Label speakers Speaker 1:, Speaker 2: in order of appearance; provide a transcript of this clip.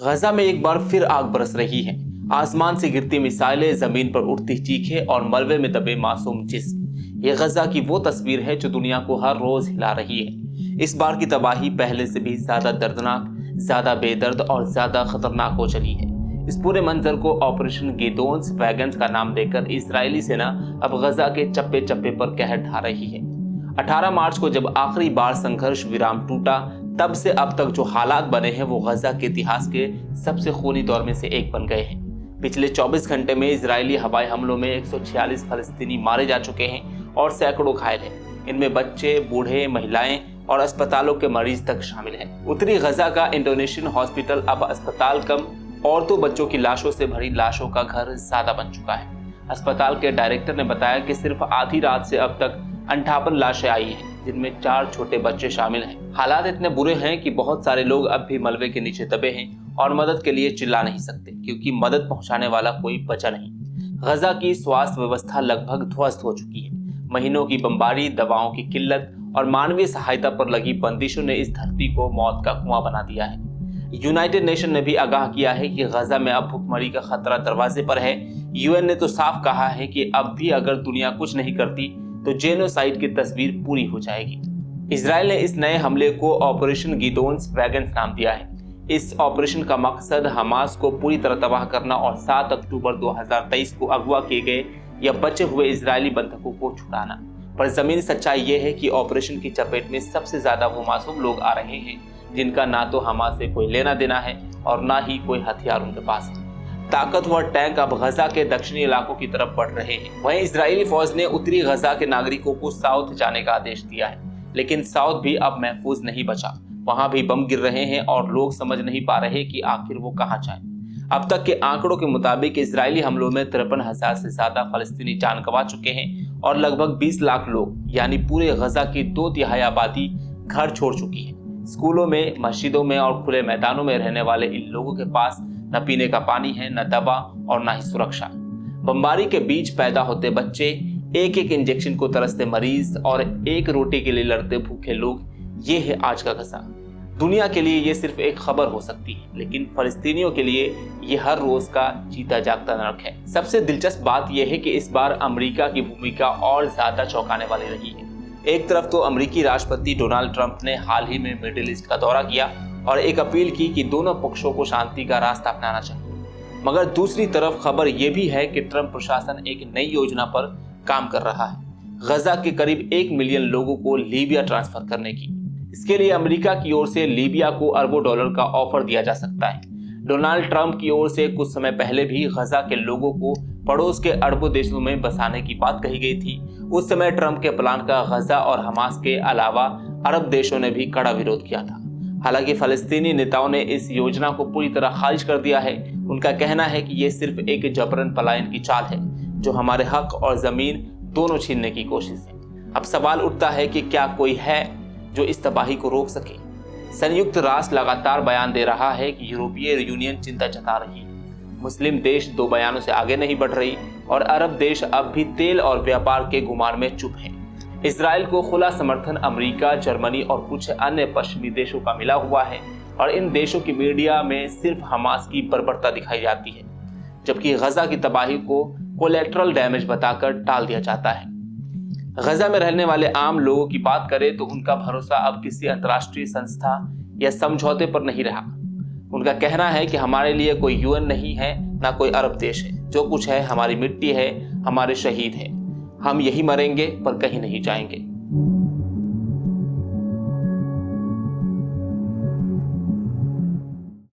Speaker 1: गजा में एक बार फिर आग बरस रही है। आसमान से गिरती मिसाइलें, जमीन पर उठती चीखें और मलबे में दबे मासूम जिस्म। ये गजा की वो तस्वीर है जो दुनिया को हर रोज हिला रही है। इस बार की तबाही पहले से भी ज्यादा दर्दनाक, ज्यादा बेदर्द और ज्यादा खतरनाक हो चली है। इस पूरे मंजर को ऑपरेशन गिदोन्स वैगन्स का नाम देकर इजरायली सेना अब गजा के चप्पे चप्पे पर कहर ढा रही है। 18 मार्च को जब आखिरी बार संघर्ष विराम टूटा, तब से अब तक जो हालात बने हैं वो गजा के इतिहास के सबसे खूनी दौर में से एक बन गए हैं। पिछले 24 घंटे में इजरायली हवाई हमलों में 146 फलस्तीनी मारे जा चुके हैं और सैकड़ों घायल हैं। इनमें बच्चे, बूढ़े, महिलाएं और अस्पतालों के मरीज तक शामिल हैं। उत्तरी गजा का इंडोनेशियन हॉस्पिटल अब अस्पताल कम औरतों बच्चों की लाशों से भरी लाशों का घर ज्यादा बन चुका है। अस्पताल के डायरेक्टर ने बताया कि सिर्फ आधी रात से अब तक 58 लाशें आई हैं, जिनमें 4 छोटे बच्चे शामिल हैं। हालात इतने बुरे हैं कि बहुत सारे लोग अब भी मलबे के नीचे दबे हैं और मदद के लिए चिल्ला नहीं सकते, क्योंकि मदद पहुंचाने वाला कोई बचा नहीं। गजा की स्वास्थ्य व्यवस्था लगभग ध्वस्त हो चुकी है। महीनों की बमबारी, दवाओं की किल्लत और मानवीय सहायता पर लगी बंदिशों ने इस धरती को मौत का कुआं बना दिया है। यूनाइटेड नेशन ने भी आगाह किया है कि गजा में अब भुखमरी का खतरा दरवाजे पर है। यूएन ने तो साफ कहा है कि अब भी अगर दुनिया कुछ नहीं करती तो जेनोसाइड की तस्वीर पूरी हो जाएगी। इजराइल ने इस नए हमले को ऑपरेशन गिदोन्स वैगन्स नाम दिया है। इस ऑपरेशन का मकसद हमास को पूरी तरह तबाह करना और 7 अक्टूबर 2023 को अगवा किए गए या बचे हुए इजरायली बंधकों को छुड़ाना। पर जमीनी सच्चाई ये है कि ऑपरेशन की चपेट में सबसे ज्यादा वो मासूम लोग आ रहे हैं जिनका ना तो हमास से कोई लेना देना है और ना ही कोई हथियार उनके पास है। ताकतवर टैंक अब गजा के दक्षिणी इलाकों की तरफ बढ़ रहे हैं। वहीं इजरायली फौज ने उत्तरी गजा के नागरिकों को साउथ जाने का आदेश दिया है, लेकिन साउथ भी अब महफूज नहीं बचा। वहां भी बम गिर रहे हैं और लोग समझ नहीं पा रहे कि आखिर वो कहां जाएं। अब तक के आंकड़ों के मुताबिक इजरायली हमलों में 53,000 से ज्यादा फलस्तीनी जान गंवा चुके हैं और लगभग 20 लाख लोग, यानी पूरे गजा की 2/3 आबादी घर छोड़ चुकी है। स्कूलों में, मस्जिदों में और खुले मैदानों में रहने वाले इन लोगों के पास न पीने का पानी है, न दवा और न ही सुरक्षा। बमबारी के बीच पैदा होते बच्चे, एक एक इंजेक्शन को तरसते मरीज और एक रोटी के लिए लड़ते भूखे लोग, ये है आज का गजा। दुनिया के लिए ये सिर्फ एक खबर हो सकती है, लेकिन फलस्तीनियों के लिए ये हर रोज का जीता जागता नरक है। सबसे दिलचस्प बात यह है कि इस बार अमेरिका की भूमिका और ज्यादा चौंकाने वाली रही है। एक तरफ तो अमेरिकी राष्ट्रपति डोनाल्ड ट्रंप ने हाल ही में मिडिल ईस्ट का दौरा किया और एक अपील की कि दोनों पक्षों को शांति का रास्ता अपनाना चाहिए, मगर दूसरी तरफ खबर यह भी है कि ट्रंप प्रशासन एक नई योजना पर काम कर रहा है, गजा के करीब 1 मिलियन लोगों को लीबिया ट्रांसफर करने की। इसके लिए अमेरिका की ओर से लीबिया को अरबों डॉलर का ऑफर दिया जा सकता है। डोनाल्ड ट्रंप की ओर से कुछ समय पहले भी गजा के लोगों को पड़ोस के अरबों देशों में बसाने की बात कही गई थी। उस समय ट्रंप के प्लान का गजा और हमास के अलावा अरब देशों ने भी कड़ा विरोध किया था। हालांकि फलस्तीनी नेताओं ने इस योजना को पूरी तरह खारिज कर दिया है। उनका कहना है कि यह सिर्फ एक जबरन पलायन की चाल है, जो हमारे हक और जमीन दोनों छीनने की कोशिश है। अब सवाल उठता है कि क्या कोई है जो इस तबाही को रोक सके। संयुक्त राष्ट्र लगातार बयान दे रहा है कि यूरोपीय यूनियन चिंता जता रही है। मुस्लिम देश 2 बयानों से आगे नहीं बढ़ रही और अरब देश अब भी तेल और व्यापार के गुमान में चुप हैं। इजराइल को खुला समर्थन अमेरिका, जर्मनी और कुछ अन्य पश्चिमी देशों का मिला हुआ है और इन देशों की मीडिया में सिर्फ हमास की बर्बरता दिखाई जाती है, जबकि गजा की तबाही को कोलेट्रल डैमेज बताकर टाल दिया जाता है। गजा में रहने वाले आम लोगों की बात करें तो उनका भरोसा अब किसी अंतर्राष्ट्रीय संस्था या समझौते पर नहीं रहा। उनका कहना है कि हमारे लिए कोई यूएन नहीं है, ना कोई अरब देश है। जो कुछ है हमारी मिट्टी है, हमारे शहीद है। हम यही मरेंगे पर कहीं नहीं जाएंगे।